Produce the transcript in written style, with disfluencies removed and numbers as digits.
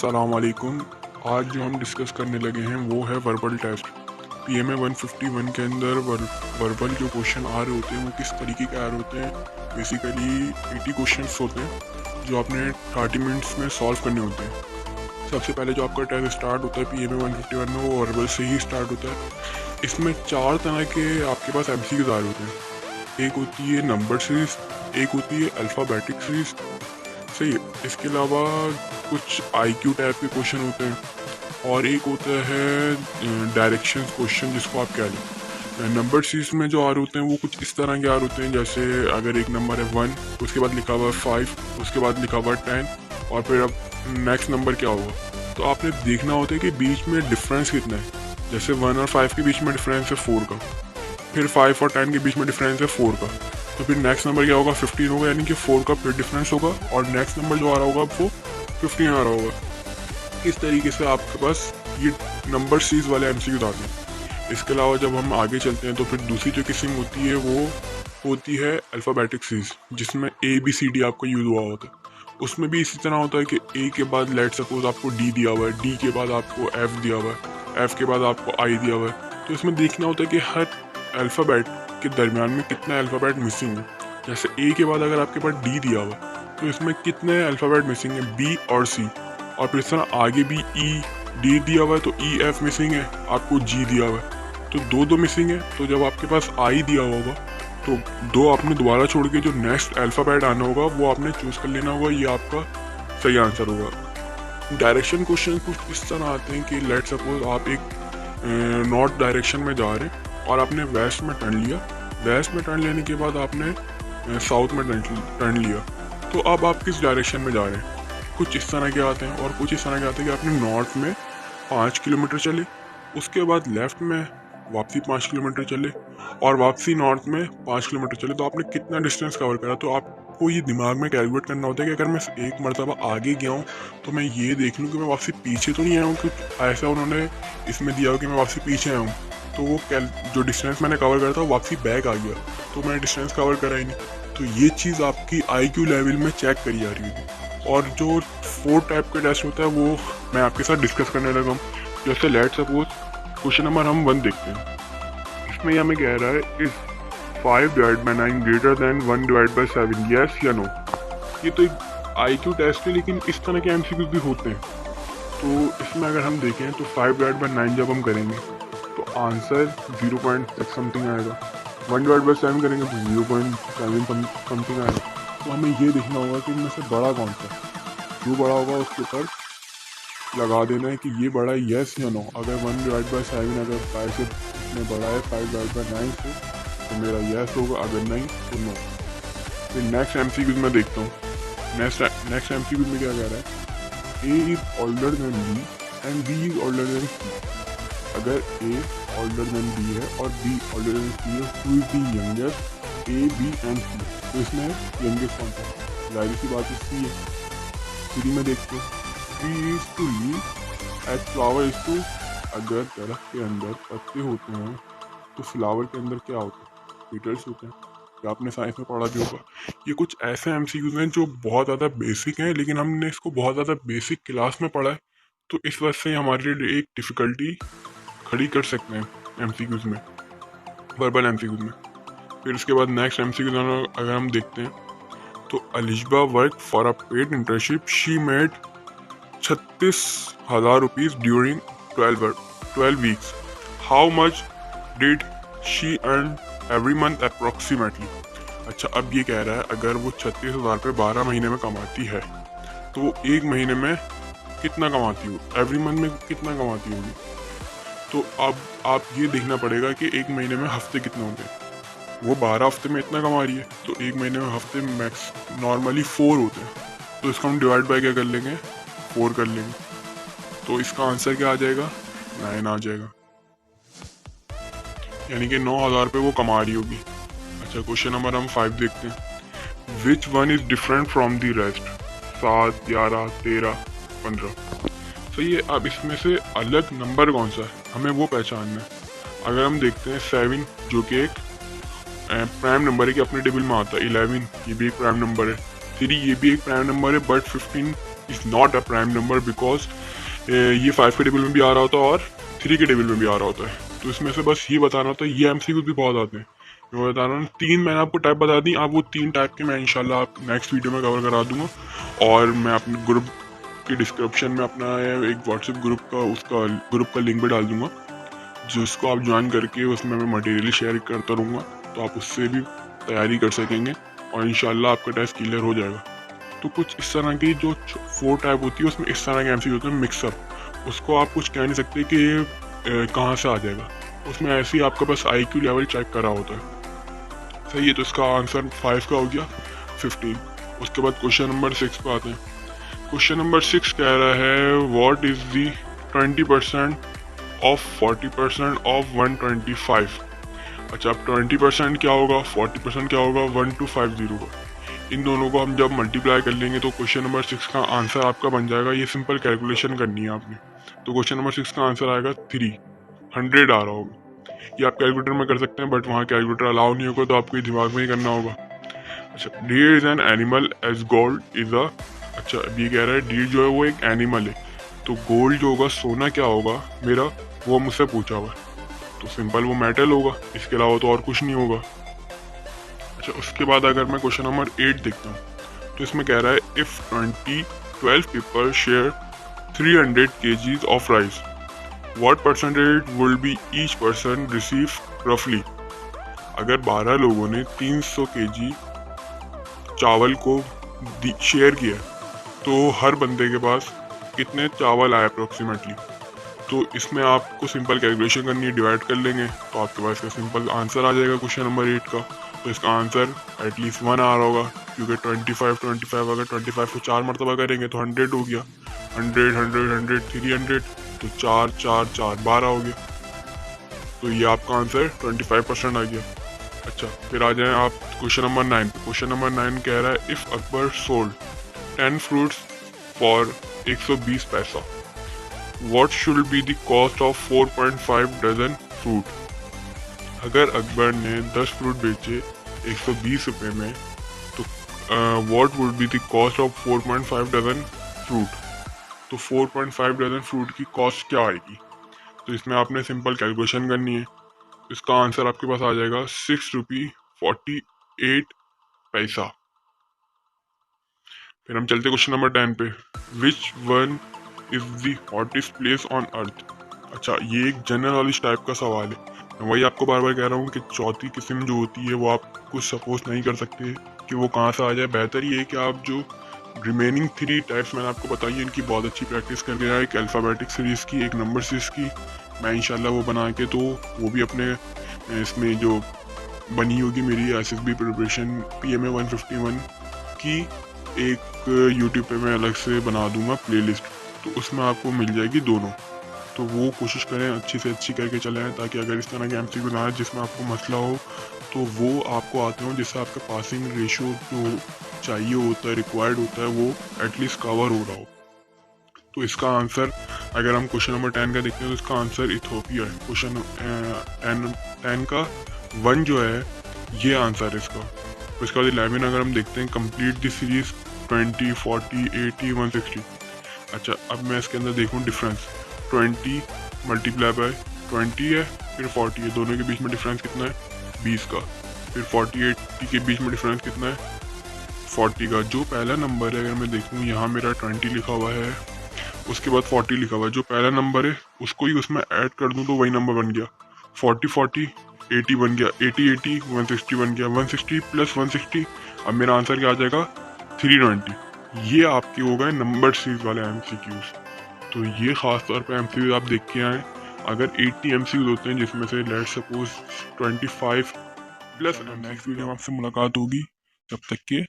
अस्सलाम वालेकुम। आज जो हम डिस्कस करने लगे हैं वो है वर्बल टेस्ट। पीएमए 151 के अंदर वर्बल जो क्वेश्चन आ रहे होते हैं वो किस तरीके के आ रहे होते हैं। बेसिकली 80 क्वेश्चंस होते हैं जो आपने 30 मिनट्स में सॉल्व करने होते हैं। सबसे पहले जो आपका टेस्ट स्टार्ट होता है पीएमए 151 में वो वर्बल से ही स्टार्ट होता है। इसमें 4 तरह के आपके पास एमसीक्यूज आ रहे होते हैं। एक होती है नंबर सीरीज, एक होती है अल्फ़ाबेटिक सीरीज, सही है। इसके अलावा कुछ आईक्यू टाइप के क्वेश्चन होते हैं और एक होता है डायरेक्शंस क्वेश्चन जिसको आप कह लें। नंबर सीरीज में जो आ रहे होते हैं वो कुछ इस तरह के आ रहे होते हैं, जैसे अगर एक नंबर है 1, उसके बाद लिखा हुआ है 5, उसके बाद लिखा हुआ है 10 और फिर अब नेक्स्ट नंबर क्या होगा। तो आपने देखना होता है कि बीच में डिफरेंस कितना है। जैसे 1 और 5 के बीच में डिफरेंस है 4 का, फिर 5 और 10 के बीच में डिफरेंस है 4 का, तो फिर नेक्स्ट नंबर क्या होगा 15 होगा, यानी कि 4 का फिर डिफरेंस होगा और नेक्स्ट नंबर जो आ रहा होगा वो 15 आ रहा होगा। इस तरीके से आपके पास ये नंबर सीरीज वाले एमसीक्यूज आते हैं। इसके अलावा जब हम आगे चलते हैं तो फिर दूसरी जो किस्म होती है वो होती है अल्फ़ाबेटिक सीरीज, जिसमें ABCD आपको यूज़ हुआ होता है। उसमें भी इसी तरह होता है कि A के बाद लेट सपोज आपको D दिया हुआ है, D के बाद आपको F दिया हुआ है, F के बाद आपको I दिया हुआ है। तो इसमें देखना होता है कि हर अल्फ़ाबेट के दरमियान में कितना अल्फ़ाबेट मिसिंग है। जैसे A के बाद अगर आपके पास D दिया हुआ है तो इसमें कितने अल्फ़ाबेट मिसिंग है, B और C। और फिर इस तरह आगे भी D दिया हुआ है तो EF मिसिंग है, आपको G दिया हुआ है तो दो मिसिंग है। तो जब आपके पास I दिया होगा तो 2 आपने दोबारा छोड़ के जो नेक्स्ट अल्फ़ाबेट आना होगा वो आपने चूज़ कर लेना होगा, ये आपका सही आंसर होगा। डायरेक्शन क्वेश्चन कुछ इस तरह आते हैं कि लेट सपोज आप एक नॉर्थ डायरेक्शन में जा रहे हैं और आपने वेस्ट में टर्न लिया। वेस्ट में टर्न लेने के बाद आपने साउथ में टर्न लिया, तो अब आप किस डायरेक्शन में जा रहे हैं। कुछ इस तरह के आते हैं और कुछ इस तरह के आते हैं कि आपने नॉर्थ में 5 किलोमीटर चले, उसके बाद लेफ्ट में वापसी 5 किलोमीटर चले और वापसी नॉर्थ में 5 किलोमीटर चले, तो आपने कितना डिस्टेंस कवर करा। तो आपको ये दिमाग में कैलकुलेट करना होता है कि अगर मैं एक मरतबा आगे गया हूँ तो मैं ये देख लूँ कि मैं वापसी पीछे तो नहीं आया हूँ, क्योंकि ऐसा उन्होंने इसमें दिया हो कि मैं वापसी पीछे आया हूँ। तो वो जो डिस्टेंस मैंने कवर करा था वापसी बैक आ गया, तो मैंने डिस्टेंस कवर करा ही नहीं। तो ये चीज़ आपकी IQ लेवल में चेक करी जा रही होगी। और जो 4 टाइप के टेस्ट होता है वो मैं आपके साथ डिस्कस करने लगा हूँ। जैसे लेट सपोज क्वेश्चन नंबर हम 1 देखते हैं। इसमें ये हमें कह रहा है is 5 divide by 9 greater than 1 divide by 7, yes या नो। ये तो एक IQ टेस्ट है, लेकिन इस तरह के MCQ भी होते हैं। तो इसमें अगर हम देखें तो 5 डिवाइड बाई 9 जब हम करेंगे तो आंसर 0.6 समथिंग आएगा। 1 डिवाइड बाई 7 करेंगे तो 0.7 समथिंग आएगा। तो हमें ये देखना होगा कि इनमें से बड़ा कौन सा है। जो बड़ा होगा उसके ऊपर लगा देना है कि ये बड़ा है, यस या नो। अगर 1 डिवाइड बाई 7 अगर 5 से इसमें बड़ा है 5 डिवाइड बाई 9 से तो मेरा यस होगा, अगर नहीं तो नो। फिर नेक्स्ट MCQ में देखता हूँ। नेक्स्ट MCQ में क्या कह रहा है, A is older than B and B is older than C। अगर A ओल्डर देन B है और B ओल्डर देन C है, who is the youngest A, B and C। तो इसमें यंगेस्ट कौन सा है, जाहिर सी बात है C है। फ्री में देखते हैं, tree is to leave as flower is to. अगर दरख्त के अंदर पत्ते होते हैं तो फ्लावर के अंदर क्या होता है, पेटल्स होते हैं। ये आपने साइंस में पढ़ा भी होगा। ये कुछ ऐसे MCQs हैं जो बहुत ज़्यादा बेसिक हैं, लेकिन हमने इसको बहुत ज़्यादा बेसिक क्लास में पढ़ा है, तो इस वजह से हमारे लिए एक डिफ़िकल्टी खड़ी कर सकते हैं MCQs में, वर्बल MCQs में। फिर उसके बाद नेक्स्ट MCQ अगर हम देखते हैं तो Alishba work for a paid internship, she made 36,000 rupees during 12 weeks. How much did she earn every month approximately. अच्छा, अब ये कह रहा है अगर वो 36,000 रुपये 12 महीने में कमाती है तो वो एक महीने में कितना कमाती हो, एवरी मंथ में कितना कमाती होगी। तो अब आप ये देखना पड़ेगा कि एक महीने में हफ्ते कितने होंगे। वो 12 हफ्ते में इतना कमा रही है तो एक महीने में हफ्ते मैक्स नॉर्मली 4 होते हैं, तो इसका हम डिवाइड बाय क्या कर लेंगे, 4 कर लेंगे। तो इसका आंसर क्या आ जाएगा, 9 आ जाएगा, यानी कि 9,000 रुपये वो कमा रही होगी। अच्छा, क्वेश्चन नंबर हम 5 देखते हैं। Which one is different from the rest, 7, 11, 13, 15। सही है। अब इसमें से अलग नंबर कौन सा है हमें वो पहचानना है। अगर हम देखते हैं 7 जो कि एक प्राइम नंबर है कि अपने टेबल में आता है, 11 ये भी एक प्राइम नंबर है, 3 ये भी एक प्राइम नंबर है, but 15 is not a prime number because ये 5 के टेबल में भी आ रहा होता है और 3 के टेबल में भी आ रहा होता है। तो इसमें से बस ये बताना होता है, ये एमसीक्यू भी बहुत आते हैं। मैं बता रहा हूँ 3 मैंने आपको टाइप बता दी, आप वो 3 टाइप के मैं इंशाल्लाह आप नेक्स्ट वीडियो में कवर करा दूंगा। और मैं अपने ग्रुप के डिस्क्रिप्शन में अपना एक व्हाट्सएप ग्रुप का उसका ग्रुप का लिंक भी डाल दूंगा, जिसको आप ज्वाइन करके उसमें मैं मटेरियल शेयर करता रहूँगा, तो आप उससे भी तैयारी कर सकेंगे और इंशाल्लाह आपका टेस्ट क्लियर हो जाएगा। तो कुछ इस तरह की जो 4 टाइप होती है उसमें इस तरह के एमसीक्यू होते हैं मिक्सअप। उसको आप कुछ कह नहीं सकते कि ये कहाँ से आ जाएगा, उसमें ऐसे ही आपका बस IQ लेवल चेक करा होता है। सही है, तो इसका आंसर 5 का हो गया 15। उसके बाद क्वेश्चन नंबर 6 पे आते हैं। क्वेश्चन नंबर 6 कह रहा है what is the 20% of 40% of 125। अच्छा, अब 20% क्या होगा, 40% क्या होगा, 1250 का। इन दोनों को हम जब मल्टीप्लाई कर लेंगे तो क्वेश्चन नंबर 6 का आंसर आपका बन जाएगा। ये सिंपल कैलकुलेशन करनी है आपने। तो क्वेश्चन नंबर 6 का आंसर आएगा 300 आ रहा होगा। ये आप कैलकुलेटर में कर सकते हैं, बट वहाँ कैलकुलेटर अलाउ नहीं होगा, तो आपको दिमाग में ही करना होगा। अच्छा, deer is an animal as gold is a. अच्छा, अब ये कह रहा है डियर जो है वो एक एनिमल है, तो गोल्ड जो होगा, सोना क्या होगा मेरा, वो मुझसे पूछा हुआ है। तो सिंपल वो मेटल होगा, इसके अलावा तो और कुछ नहीं होगा। अच्छा, उसके बाद अगर मैं क्वेश्चन नंबर 8 देखता हूँ तो इसमें कह रहा है if 12 people share 300 kgs of rice, what percentage will be each person receive रफली। अगर 12 लोगों ने 300 kg चावल को शेयर किया तो हर बंदे के पास कितने चावल आए अप्रोक्सीमेटली। तो इसमें आपको सिंपल कैलकुलेशन करनी है, डिवाइड कर लेंगे तो आपके पास का सिंपल आंसर आ जाएगा क्वेश्चन नंबर 8 का। तो इसका आंसर एटलीस्ट 1 आ रहा होगा, क्योंकि 25 अगर 25 को 4 मरतबा करेंगे तो 100 हो गया, 100 100 100 300, तो 4 4 4 12 हो गया। तो ये आपका आंसर 25% आ गया। अच्छा, फिर आ जाए आप क्वेश्चन नंबर 9 पे। क्वेश्चन नंबर 9 कह रहा है if Akbar sold 10 fruits for 120 पैसा, what should be the cost of 4.5 dozen fruit. अगर अकबर ने 10 फ्रूट बेचे 120 रुपये में, तो what would be the cost of 4.5 dozen fruit. तो 4.5 डजन फ्रूट की कॉस्ट क्या आएगी। तो इसमें आपने सिंपल कैलकुलेशन करनी है। इसका आंसर आपके पास आ जाएगा 6 रुपी 48 पैसा। फिर हम चलते क्वेश्चन नंबर 10 पे। Which one is the hottest place on earth. अच्छा, ये एक जनरल नॉलेज टाइप का सवाल है। मैं वही आपको बार बार कह रहा हूँ कि चौथी किस्म जो होती है वो आप कुछ सपोज नहीं कर सकते कि वो कहाँ से आ जाए। बेहतर ये है कि आप जो रिमेनिंग 3 टाइप्स मैंने आपको बताई है इनकी बहुत अच्छी प्रैक्टिस करके जाए। एक अल्फ़ाबेटिक सीरीज़ की, एक नंबर सीरीज़ की, मैं इंशाल्लाह वो बना के तो वो भी अपने इसमें जो बनी होगी मेरी SSB प्रिपरेशन PMA 151 की एक यूट्यूब पे मैं अलग से बना दूंगा प्लेलिस्ट, तो उसमें आपको मिल जाएगी दोनों। तो वो कोशिश करें अच्छी से अच्छी करके चलाएं, ताकि अगर इस तरह के MCQ ना आए जिसमें आपको मसला हो तो वो आपको आते हों, जिससे आपका पासिंग रेशियो जो चाहिए होता है, रिक्वायर्ड होता है, वो एटलीस्ट कवर हो रहा हो। तो इसका आंसर अगर हम क्वेश्चन नंबर 10 का देखते हैं तो इसका आंसर इथोपिया है। क्वेश्चन 10 का 1 जो है ये आंसर है इसका। तो इसका बाद 11 अगर हम देखते हैं कंप्लीट द सीरीज 20 40 80 160। अच्छा, अब मैं इसके अंदर देखूँ डिफरेंस 20 मल्टीप्लाई बाय 20 है, फिर 40 है, दोनों के बीच में डिफरेंस कितना है 20 का। फिर 40 80 के बीच में डिफरेंस कितना है 40 का। जो पहला नंबर है अगर मैं देखूँ यहाँ मेरा 20 लिखा हुआ है, उसके बाद 40 लिखा हुआ है। जो पहला नंबर है उसको ही उसमें ऐड कर दूँ तो वही नंबर बन गया 40 40 80 बन गया, 80 80 160 बन गया, 160 प्लस 160। अब मेरा आंसर क्या आ जाएगा 320। ये आपके हो गए नंबर सीरीज वाले MCQs। तो ये खास तौर पे MCQs आप देख के आए। अगर 80 MCQs होते हैं जिसमें से let's suppose 25 plus, next video में आपसे मुलाकात होगी। तब तक के